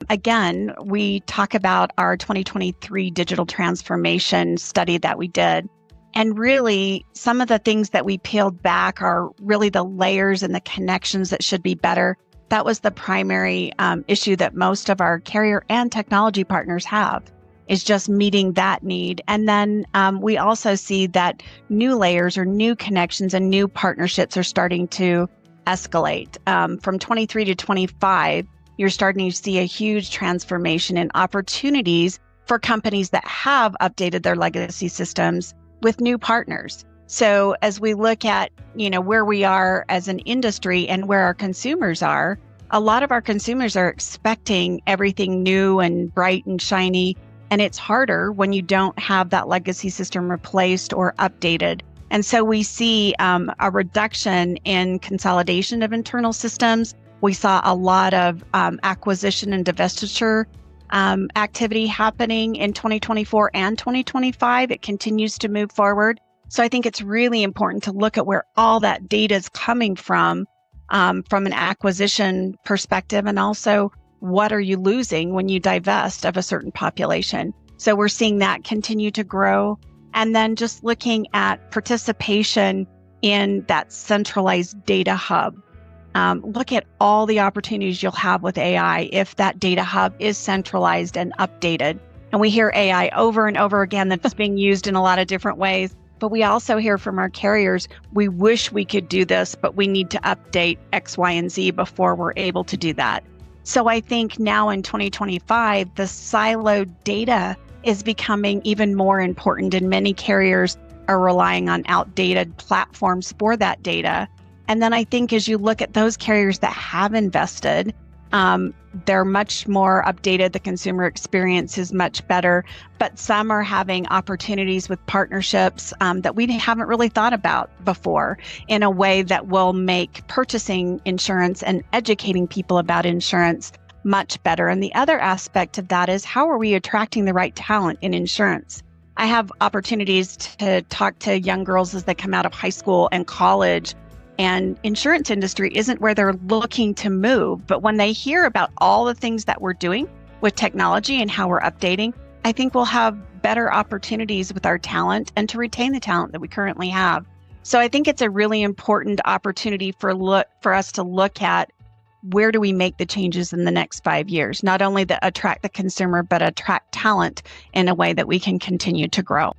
again, we talk about our 2023 digital transformation study that we did. And really, some of the things that we peeled back are really the layers and the connections that should be better. That was the primary issue that most of our carrier and technology partners have, is just meeting that need. And then we also see that new layers or new connections and new partnerships are starting to escalate. From 23 to 25, you're starting to see a huge transformation in opportunities for companies that have updated their legacy systems with new partners. So as we look at, where we are as an industry and where our consumers are, a lot of our consumers are expecting everything new and bright and shiny. And it's harder when you don't have that legacy system replaced or updated. And so we see a reduction in consolidation of internal systems. We saw a lot of acquisition and divestiture activity happening in 2024 and 2025. It continues to move forward. So I think it's really important to look at where all that data is coming from an acquisition perspective, and also what are you losing when you divest of a certain population. So we're seeing that continue to grow. And then just looking at participation in that centralized data hub. Look at all the opportunities you'll have with AI if that data hub is centralized and updated. And we hear AI over and over again that it's being used in a lot of different ways. But we also hear from our carriers, we wish we could do this, but we need to update X, Y, and Z before we're able to do that. So I think now in 2025, the siloed data is becoming even more important, and many carriers are relying on outdated platforms for that data. And then I think as you look at those carriers that have invested, they're much more updated. The consumer experience is much better, but some are having opportunities with partnerships that we haven't really thought about before in a way that will make purchasing insurance and educating people about insurance much better. And the other aspect of that is, how are we attracting the right talent in insurance? I have opportunities to talk to young girls as they come out of high school and college, and insurance industry isn't where they're looking to move. But when they hear about all the things that we're doing with technology and how we're updating, I think we'll have better opportunities with our talent and to retain the talent that we currently have. So I think it's a really important opportunity for us to look at, where do we make the changes in the next 5 years? Not only to attract the consumer, but attract talent in a way that we can continue to grow.